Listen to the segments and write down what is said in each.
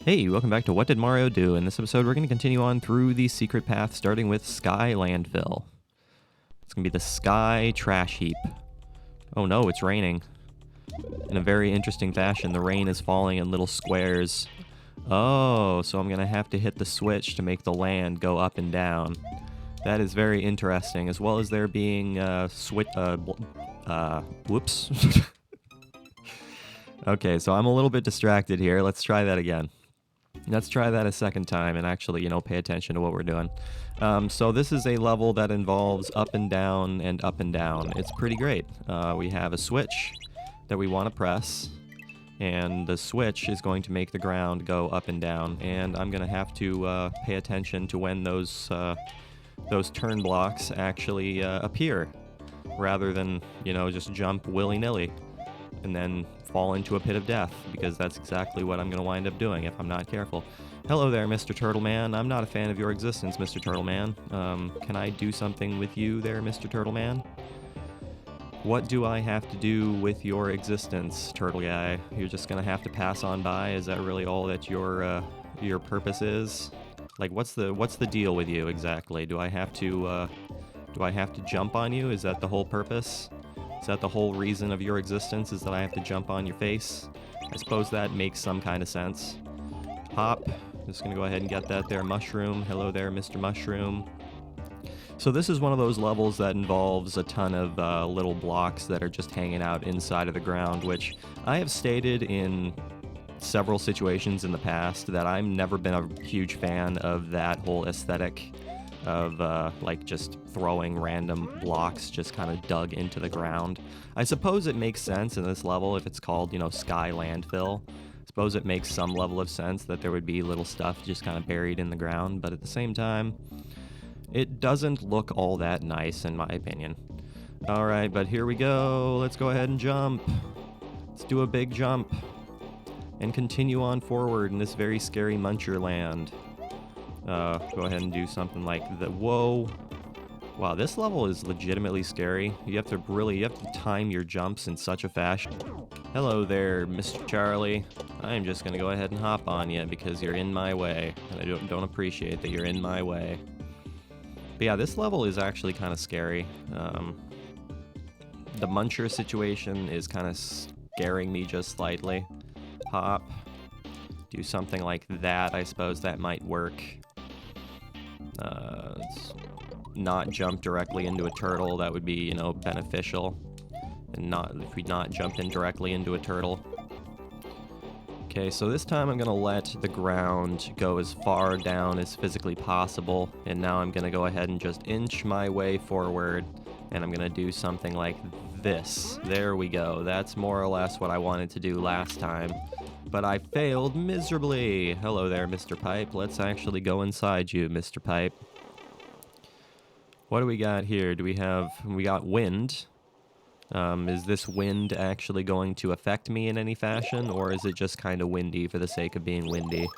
Hey, welcome back to What Did Mario Do? In this episode, we're going to continue on through the secret path, starting with Sky Landfill. It's going to be the Sky Trash Heap. Oh no, it's raining. In a very interesting fashion, the rain is falling in little squares. Oh, so I'm going to have to hit the switch to make the land go up and down. That is very interesting, as well as there being, whoops. Okay, so I'm a little bit distracted here. Let's try that again. Let's try that a second time and actually, pay attention to what we're doing. So this is a level that involves up and down and up and down. It's pretty great. We have a switch that we want to press, and the switch is going to make the ground go up and down. And I'm going to have to pay attention to when those turn blocks actually appear, rather than, just jump willy-nilly and then fall into a pit of death, because that's exactly what I'm going to wind up doing if I'm not careful. Hello there, Mr. Turtle Man. I'm not a fan of your existence, Mr. Turtle Man. Can I do something with you there, Mr. Turtle Man? What do I have to do with your existence, Turtle Guy? You're just going to have to pass on by? Is that really all that your purpose is? Like, what's the deal with you exactly? Do I have to jump on you? Is that the whole purpose? Is that the whole reason of your existence, is that I have to jump on your face? I suppose that makes some kind of sense. Hop. Just gonna go ahead and get that there mushroom. Hello there, Mr. Mushroom. So this is one of those levels that involves a ton of little blocks that are just hanging out inside of the ground, which I have stated in several situations in the past that I've never been a huge fan of that whole aesthetic of just throwing random blocks just kind of dug into the ground. I suppose it makes sense in this level if it's called, Sky Landfill. I suppose it makes some level of sense that there would be little stuff just kind of buried in the ground, but at the same time, it doesn't look all that nice in my opinion. Alright, but here we go. Let's go ahead and jump. Let's do a big jump and continue on forward in this very scary Muncher land. Go ahead and do something like that. Whoa. Wow, this level is legitimately scary. You have to time your jumps in such a fashion. Hello there, Mr. Charlie. I'm just gonna go ahead and hop on you because you're in my way. And I don't appreciate that you're in my way. But yeah, this level is actually kind of scary. The Muncher situation is kind of scaring me just slightly. Hop. Do something like that. I suppose that might work. Let's not jump directly into a turtle. That would be, beneficial. And if we not jumped in directly into a turtle. Okay, so this time I'm gonna let the ground go as far down as physically possible, and now I'm gonna go ahead and just inch my way forward, and I'm gonna do something like this. There we go. That's more or less what I wanted to do last time. But I failed miserably. Hello there, Mr. Pipe. Let's actually go inside you, Mr. Pipe. What do we got here? We got wind. Is this wind actually going to affect me in any fashion, or is it just kind of windy for the sake of being windy?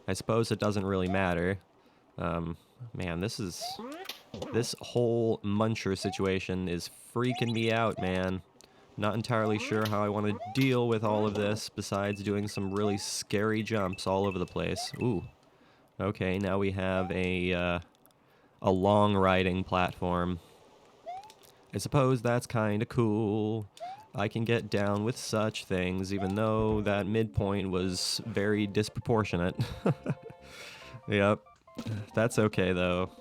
I suppose it doesn't really matter. Man, this whole Muncher situation is freaking me out, man. Not entirely sure how I want to deal with all of this, besides doing some really scary jumps all over the place. Ooh. Okay, now we have a long riding platform. I suppose that's kind of cool. I can get down with such things, even though that midpoint was very disproportionate. Yep. That's okay, though.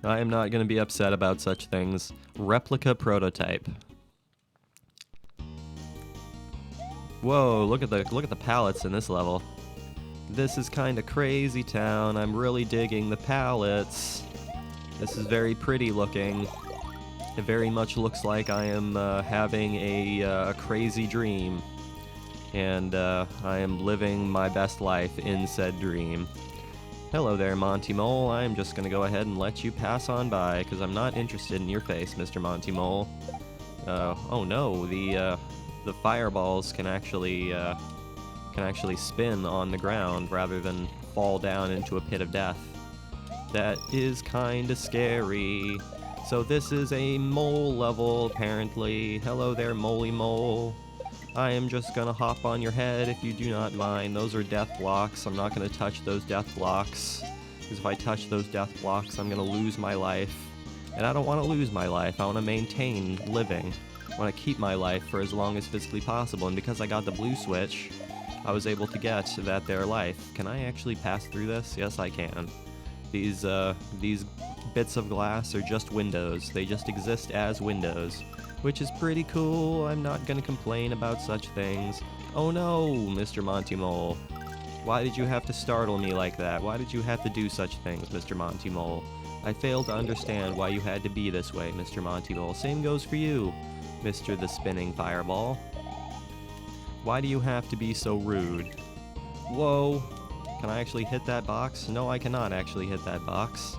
I am not going to be upset about such things. Replica Prototype. Whoa, look at the pallets in this level. This is kind of crazy town. I'm really digging the pallets. This is very pretty looking. It very much looks like I am having a crazy dream. And I am living my best life in said dream. Hello there, Monty Mole. I'm just going to go ahead and let you pass on by, because I'm not interested in your face, Mr. Monty Mole. Oh no, the fireballs can actually spin on the ground rather than fall down into a pit of death. That is kinda scary. So this is a mole level, apparently. Hello there, Moley Mole. I am just gonna hop on your head if you do not mind. Those are death blocks. I'm not gonna touch those death blocks. Because if I touch those death blocks, I'm gonna lose my life. And I don't want to lose my life. I want to maintain living. I want to keep my life for as long as physically possible. And because I got the blue switch, I was able to get that there life. Can I actually pass through this? Yes, I can. These bits of glass are just windows. They just exist as windows, which is pretty cool. I'm not gonna complain about such things. Oh no, Mr. Monty Mole. Why did you have to startle me like that? Why did you have to do such things, Mr. Monty Mole? I fail to understand why you had to be this way, Mr. Monty Mole. Same goes for you, Mr. the Spinning Fireball. Why do you have to be so rude? Whoa. Can I actually hit that box? No, I cannot actually hit that box.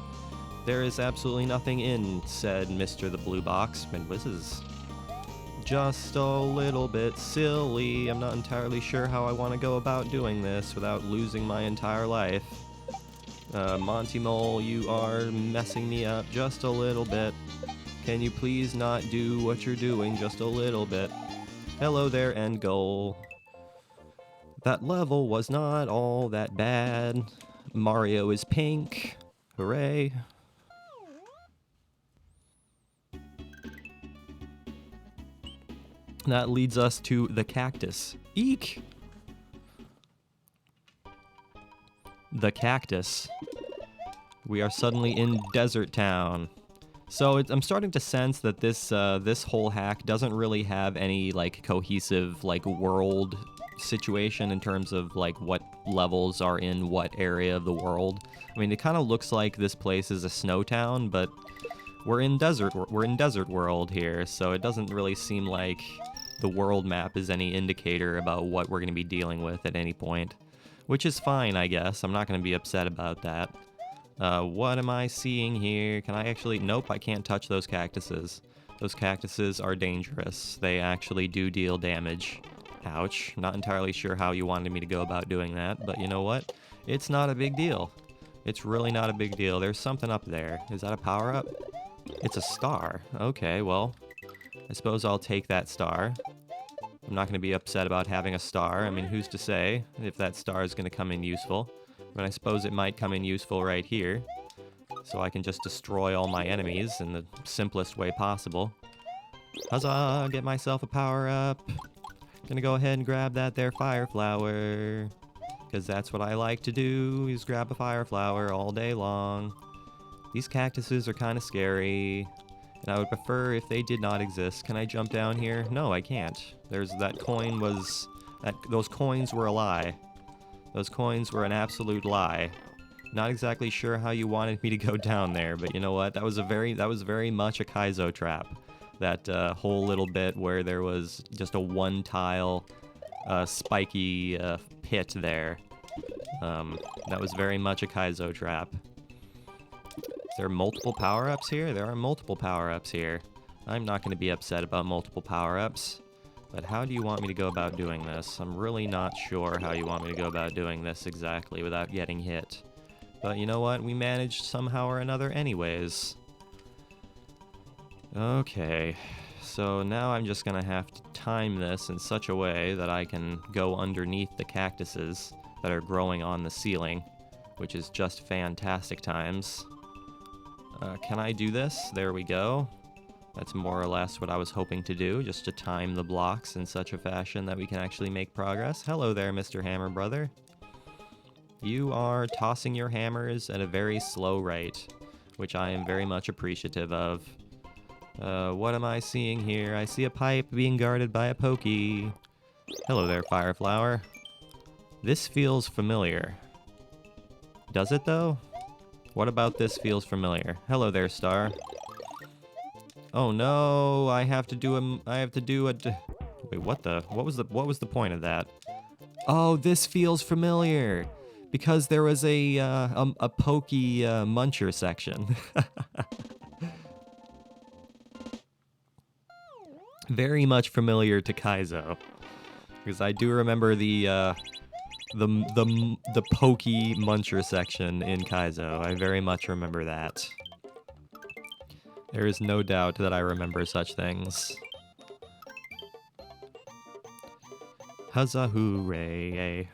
There is absolutely nothing in said Mr. the Blue Box. And this is just a little bit silly. I'm not entirely sure how I want to go about doing this without losing my entire life. Monty Mole, you are messing me up just a little bit. Can you please not do what you're doing just a little bit? Hello there, end goal. That level was not all that bad. Mario is pink. Hooray. That leads us to the Cactus. Eek! The Cactus. We are suddenly in Desert Town. So I'm starting to sense that this whole hack doesn't really have any like cohesive like world situation in terms of like what levels are in what area of the world. I mean, it kind of looks like this place is a snow town, but we're in desert world here, so it doesn't really seem like the world map is any indicator about what we're going to be dealing with at any point, which is fine, I guess. I'm not going to be upset about that. What am I seeing here? Can I actually... Nope, I can't touch those cactuses. Those cactuses are dangerous. They actually do deal damage. Ouch. Not entirely sure how you wanted me to go about doing that, but you know what? It's not a big deal. It's really not a big deal. There's something up there. Is that a power-up? It's a star. Okay, well, I suppose I'll take that star. I'm not going to be upset about having a star. I mean, who's to say if that star is going to come in useful? But I suppose it might come in useful right here. So I can just destroy all my enemies in the simplest way possible. Huzzah! Get myself a power-up. Gonna go ahead and grab that there fire flower. Because that's what I like to do, is grab a fire flower all day long. These cactuses are kind of scary. And I would prefer if they did not exist. Can I jump down here? No, I can't. That coin was... Those coins were a lie. Those coins were an absolute lie. Not exactly sure how you wanted me to go down there, but you know what? That was very much a Kaizo trap. That whole little bit where there was just a one-tile, spiky pit there. That was very much a Kaizo trap. Is there multiple power-ups here? There are multiple power-ups here. I'm not going to be upset about multiple power-ups. But how do you want me to go about doing this? I'm really not sure how you want me to go about doing this exactly without getting hit. But you know what? We managed somehow or another anyways. Okay, so now I'm just gonna have to time this in such a way that I can go underneath the cactuses that are growing on the ceiling, which is just fantastic times. Can I do this? There we go. That's more or less what I was hoping to do, just to time the blocks in such a fashion that we can actually make progress. Hello there, Mr. Hammer Brother. You are tossing your hammers at a very slow rate, which I am very much appreciative of. What am I seeing here? I see a pipe being guarded by a pokey. Hello there, Fireflower. This feels familiar. Does it, though? What about this feels familiar? Hello there, Star. Oh no, I have to do a... Wait, what was the point of that? Oh, this feels familiar! Because there was a pokey muncher section. Very much familiar to Kaizo. Because I do remember the pokey muncher section in Kaizo. I very much remember that. There is no doubt that I remember such things. Huzzah hooray.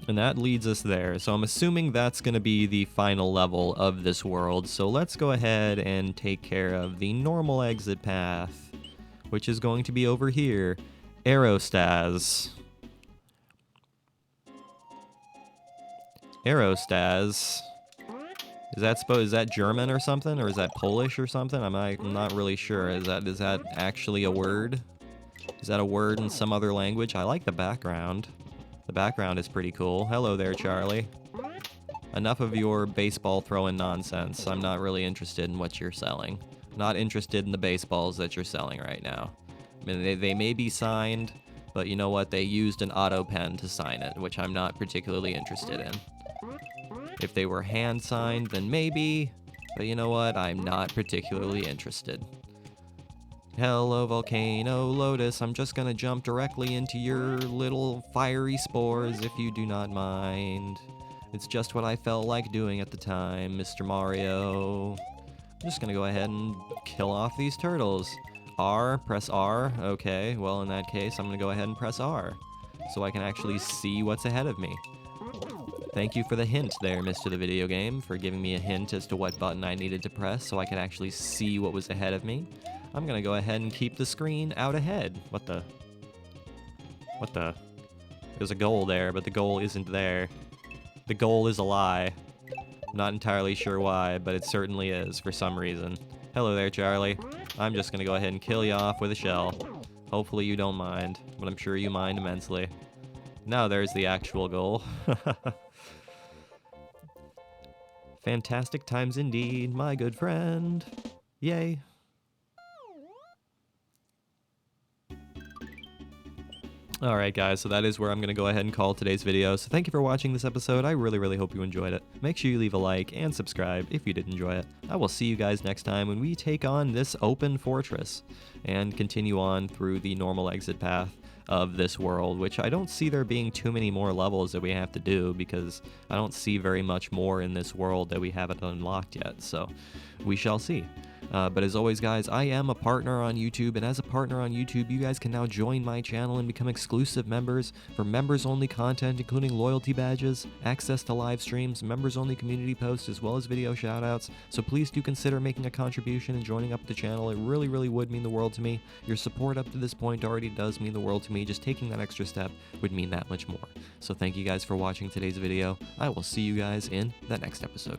And that leads us there. So I'm assuming that's going to be the final level of this world. So let's go ahead and take care of the normal exit path, which is going to be over here. Aerostazs. Aerostazs. Is that German or something? Or is that Polish or something? I'm not really sure. Is that actually a word? Is that a word in some other language? I like the background. The background is pretty cool. Hello there, Charlie. Enough of your baseball throwing nonsense. I'm not really interested in what you're selling. Not interested in the baseballs that you're selling right now. I mean, they may be signed, but you know what? They used an auto pen to sign it, which I'm not particularly interested in. If they were hand signed, then maybe, but you know what? I'm not particularly interested. Hello, Volcano Lotus. I'm just gonna jump directly into your little fiery spores if you do not mind. It's just what I felt like doing at the time, Mr. Mario. I'm just gonna go ahead and kill off these turtles. R, press R. Okay, well in that case, I'm gonna go ahead and press R, so I can actually see what's ahead of me. Thank you for the hint there, Mr. the Video Game, for giving me a hint as to what button I needed to press so I could actually see what was ahead of me. I'm gonna go ahead and keep the screen out ahead. What the? There's a goal there, but the goal isn't there. The goal is a lie. I'm not entirely sure why, but it certainly is for some reason. Hello there, Charlie. I'm just gonna go ahead and kill you off with a shell. Hopefully you don't mind, but I'm sure you mind immensely. Now there's the actual goal. Fantastic times indeed, my good friend. Yay. Alright guys, so that is where I'm going to go ahead and call today's video. So thank you for watching this episode. I really hope you enjoyed it. Make sure you leave a like and subscribe if you did enjoy it. I will see you guys next time when we take on this open fortress and continue on through the normal exit path of this world, which I don't see there being too many more levels that we have to do because I don't see very much more in this world that we haven't unlocked yet, so we shall see. But as always, guys, I am a partner on YouTube, and as a partner on YouTube, you guys can now join my channel and become exclusive members for members-only content, including loyalty badges, access to live streams, members-only community posts, as well as video shoutouts. So please do consider making a contribution and joining up the channel. It really would mean the world to me. Your support up to this point already does mean the world to me. Just taking that extra step would mean that much more. So thank you guys for watching today's video. I will see you guys in the next episode.